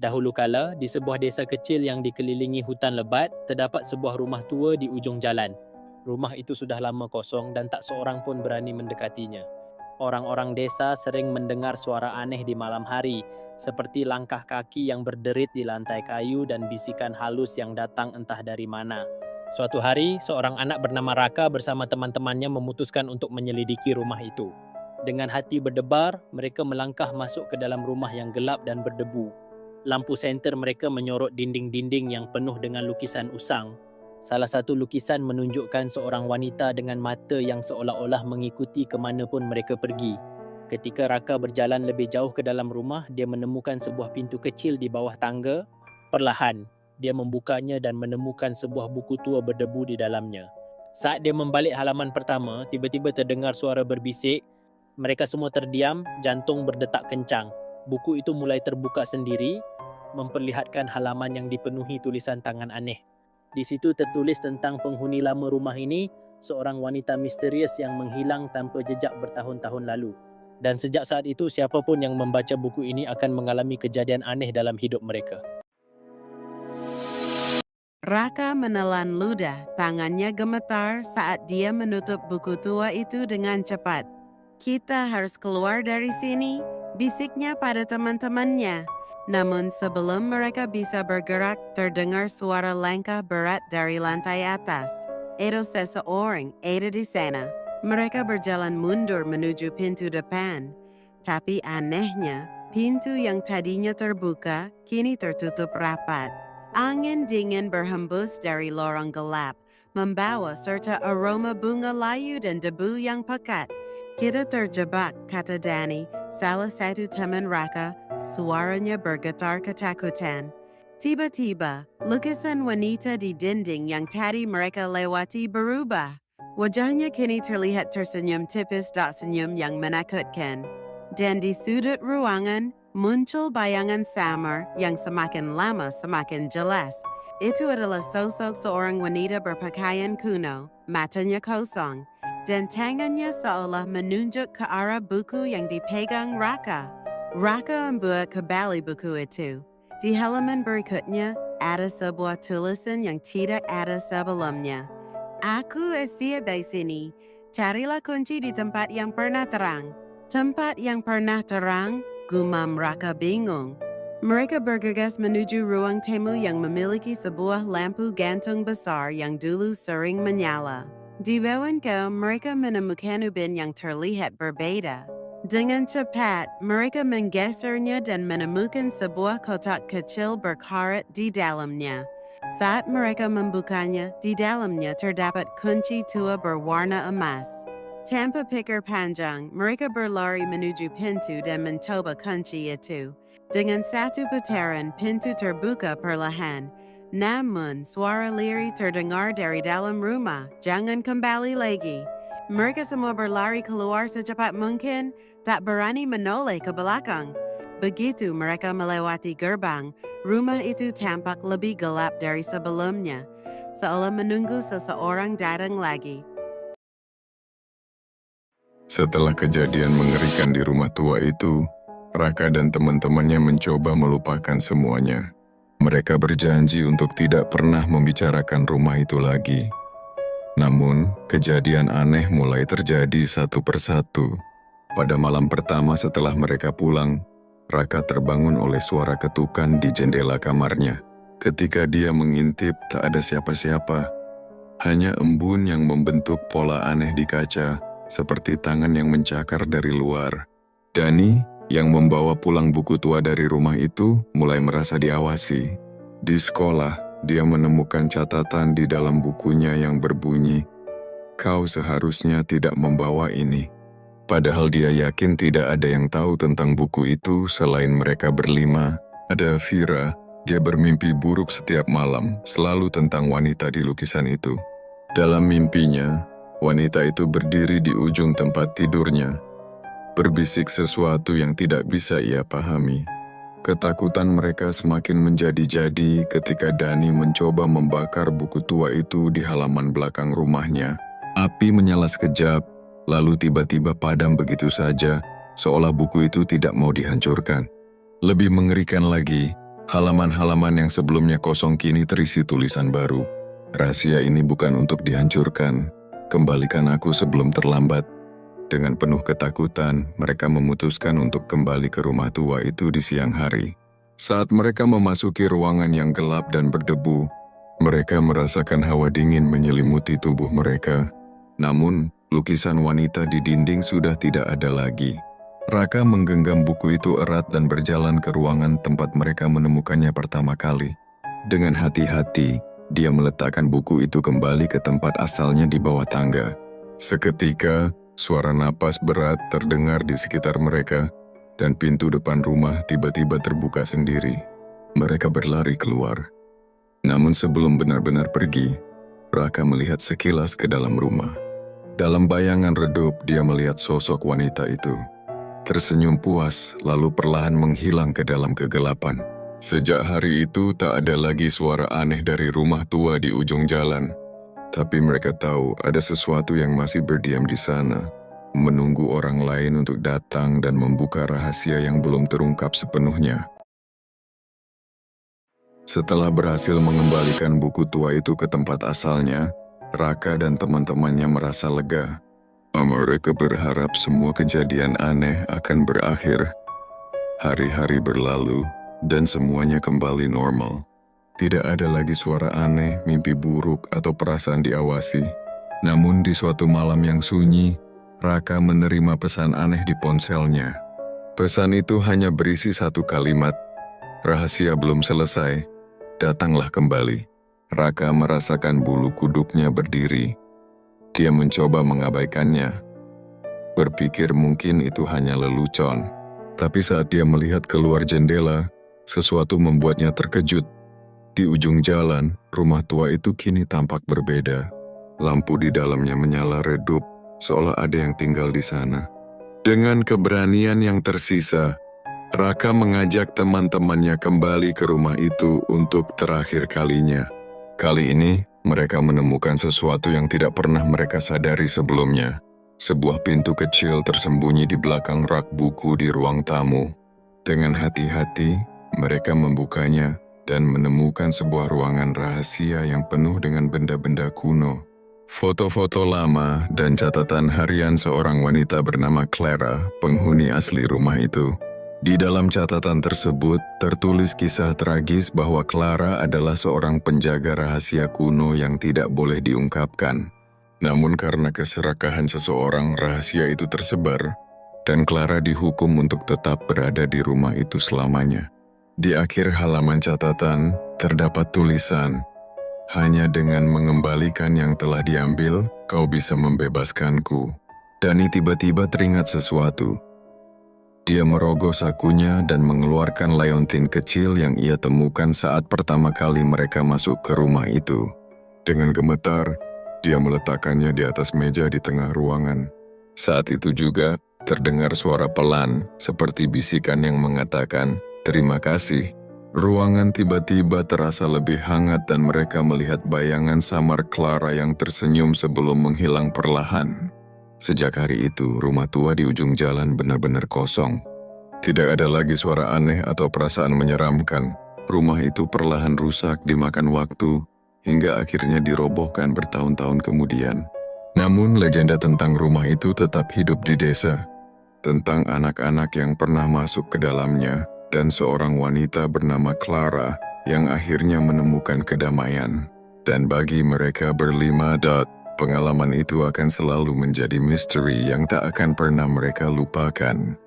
Dahulu kala, di sebuah desa kecil yang dikelilingi hutan lebat, terdapat sebuah rumah tua di ujung jalan. Rumah itu sudah lama kosong dan tak seorang pun berani mendekatinya. Orang-orang desa sering mendengar suara aneh di malam hari, seperti langkah kaki yang berderit di lantai kayu dan bisikan halus yang datang entah dari mana. Suatu hari, seorang anak bernama Raka bersama teman-temannya memutuskan untuk menyelidiki rumah itu. Dengan hati berdebar, mereka melangkah masuk ke dalam rumah yang gelap dan berdebu. Lampu senter mereka menyorot dinding-dinding yang penuh dengan lukisan usang. Salah satu lukisan menunjukkan seorang wanita dengan mata yang seolah-olah mengikuti kemanapun mereka pergi. Ketika Raka berjalan lebih jauh ke dalam rumah, dia menemukan sebuah pintu kecil di bawah tangga. Perlahan, dia membukanya dan menemukan sebuah buku tua berdebu di dalamnya. Saat dia membalik halaman pertama, tiba-tiba terdengar suara berbisik. Mereka semua terdiam, jantung berdetak kencang. Buku itu mulai terbuka sendiri, memperlihatkan halaman yang dipenuhi tulisan tangan aneh. Di situ tertulis tentang penghuni lama rumah ini, seorang wanita misterius yang menghilang tanpa jejak bertahun-tahun lalu. Dan sejak saat itu, siapapun yang membaca buku ini akan mengalami kejadian aneh dalam hidup mereka. Raka menelan ludah, tangannya gemetar saat dia menutup buku tua itu dengan cepat. "Kita harus keluar dari sini," bisiknya pada teman-temannya. Namun sebelum mereka bisa bergerak, terdengar suara langkah berat dari lantai atas. Itu seseorang ada di sana. Mereka berjalan mundur menuju pintu depan. Tapi anehnya, pintu yang tadinya terbuka kini tertutup rapat. Angin dingin berhembus dari lorong gelap, membawa serta aroma bunga layu dan debu yang pekat. "Kita terjebak," kata Danny, salah satu teman Raka, suaranya bergetar ketakutan. Tiba-tiba, lukisan wanita di dinding yang tadi mereka lewati berubah. Wajahnya kini terlihat tersenyum tipis dan senyum yang menakutkan. Dan di sudut ruangan, muncul bayangan samar yang semakin lama semakin jelas. Itu adalah sosok seorang wanita berpakaian kuno, matanya kosong, dan tangannya seolah menunjuk ke arah buku yang dipegang Raka. Raka membuat kembali buku itu. Di halaman berikutnya, ada sebuah tulisan yang tidak ada sebelumnya. "Aku Asia di sini. Carilah kunci di tempat yang pernah terang." Tempat yang pernah terang, gumam Raka bingung. Mereka bergegas menuju ruang tamu yang memiliki sebuah lampu gantung besar yang dulu sering menyala. Di bawahnya, mereka menemukan ubin yang terlihat berbeda. Dengan cepat, mereka menggesernya dan menemukan sebuah kotak kecil berkarat di dalamnya. Saat mereka membukanya, di dalamnya terdapat kunci tua berwarna emas. Tanpa pikir panjang, mereka berlari menuju pintu dan mencoba kunci itu. Dengan satu putaran, pintu terbuka perlahan. Namun, suara lirih terdengar dari dalam rumah, "Jangan kembali lagi." Mereka semua berlari keluar secepat mungkin, tak berani menoleh ke belakang. Begitu mereka melewati gerbang, rumah itu tampak lebih gelap dari sebelumnya, seolah menunggu seseorang datang lagi. Setelah kejadian mengerikan di rumah tua itu, Raka dan teman-temannya mencoba melupakan semuanya. Mereka berjanji untuk tidak pernah membicarakan rumah itu lagi. Namun, kejadian aneh mulai terjadi satu persatu. Pada malam pertama setelah mereka pulang, Raka terbangun oleh suara ketukan di jendela kamarnya. Ketika dia mengintip, tak ada siapa-siapa. Hanya embun yang membentuk pola aneh di kaca, seperti tangan yang mencakar dari luar. Danny, yang membawa pulang buku tua dari rumah itu, mulai merasa diawasi. Di sekolah, dia menemukan catatan di dalam bukunya yang berbunyi, "Kau seharusnya tidak membawa ini." Padahal dia yakin tidak ada yang tahu tentang buku itu selain mereka berlima. Ada Vira, dia bermimpi buruk setiap malam, selalu tentang wanita di lukisan itu. Dalam mimpinya, wanita itu berdiri di ujung tempat tidurnya, berbisik sesuatu yang tidak bisa ia pahami. Ketakutan mereka semakin menjadi-jadi ketika Danny mencoba membakar buku tua itu di halaman belakang rumahnya. Api menyala sekejap, lalu tiba-tiba padam begitu saja, seolah buku itu tidak mau dihancurkan. Lebih mengerikan lagi, Halaman-halaman yang sebelumnya kosong kini terisi tulisan baru. Rahasia ini bukan untuk dihancurkan. Kembalikan aku sebelum terlambat. Dengan penuh ketakutan, mereka memutuskan untuk kembali ke rumah tua itu di siang hari. Saat mereka memasuki ruangan yang gelap dan berdebu, mereka merasakan hawa dingin menyelimuti tubuh mereka. Namun, lukisan wanita di dinding sudah tidak ada lagi. Raka menggenggam buku itu erat dan berjalan ke ruangan tempat mereka menemukannya pertama kali. Dengan hati-hati, dia meletakkan buku itu kembali ke tempat asalnya di bawah tangga. Seketika, suara napas berat terdengar di sekitar mereka, dan pintu depan rumah tiba-tiba terbuka sendiri. Mereka berlari keluar. Namun sebelum benar-benar pergi, Raka melihat sekilas ke dalam rumah. Dalam bayangan redup, dia melihat sosok wanita itu. Tersenyum puas, lalu perlahan menghilang ke dalam kegelapan. Sejak hari itu, tak ada lagi suara aneh dari rumah tua di ujung jalan. Tapi mereka tahu ada sesuatu yang masih berdiam di sana, menunggu orang lain untuk datang dan membuka rahasia yang belum terungkap sepenuhnya. Setelah berhasil mengembalikan buku tua itu ke tempat asalnya, Raka dan teman-temannya merasa lega. Mereka berharap semua kejadian aneh akan berakhir. Hari-hari berlalu, dan semuanya kembali normal. Tidak ada lagi suara aneh, mimpi buruk, atau perasaan diawasi. Namun di suatu malam yang sunyi, Raka menerima pesan aneh di ponselnya. Pesan itu hanya berisi satu kalimat, "Rahasia belum selesai, datanglah kembali." Raka merasakan bulu kuduknya berdiri. Dia mencoba mengabaikannya. Berpikir mungkin itu hanya lelucon. Tapi saat dia melihat keluar jendela, sesuatu membuatnya terkejut. Di ujung jalan, rumah tua itu kini tampak berbeda. Lampu di dalamnya menyala redup, seolah ada yang tinggal di sana. Dengan keberanian yang tersisa, Raka mengajak teman-temannya kembali ke rumah itu untuk terakhir kalinya. Kali ini, mereka menemukan sesuatu yang tidak pernah mereka sadari sebelumnya. Sebuah pintu kecil tersembunyi di belakang rak buku di ruang tamu. Dengan hati-hati, mereka membukanya dan menemukan sebuah ruangan rahasia yang penuh dengan benda-benda kuno. Foto-foto lama dan catatan harian seorang wanita bernama Clara, penghuni asli rumah itu. Di dalam catatan tersebut, tertulis kisah tragis bahwa Clara adalah seorang penjaga rahasia kuno yang tidak boleh diungkapkan. Namun karena keserakahan seseorang, rahasia itu tersebar, dan Clara dihukum untuk tetap berada di rumah itu selamanya. Di akhir halaman catatan, terdapat tulisan, "Hanya dengan mengembalikan yang telah diambil, kau bisa membebaskanku." Dani tiba-tiba teringat sesuatu. Dia merogoh sakunya dan mengeluarkan leontin kecil yang ia temukan saat pertama kali mereka masuk ke rumah itu. Dengan gemetar, dia meletakkannya di atas meja di tengah ruangan. Saat itu juga, terdengar suara pelan, seperti bisikan yang mengatakan, "Terima kasih." Ruangan tiba-tiba terasa lebih hangat dan mereka melihat bayangan samar Clara yang tersenyum sebelum menghilang perlahan. Sejak hari itu, rumah tua di ujung jalan benar-benar kosong. Tidak ada lagi suara aneh atau perasaan menyeramkan. Rumah itu perlahan rusak dimakan waktu, hingga akhirnya dirobohkan bertahun-tahun kemudian. Namun, legenda tentang rumah itu tetap hidup di desa. Tentang anak-anak yang pernah masuk ke dalamnya, dan seorang wanita bernama Clara yang akhirnya menemukan kedamaian. Dan bagi mereka berlima, pengalaman itu akan selalu menjadi misteri yang tak akan pernah mereka lupakan.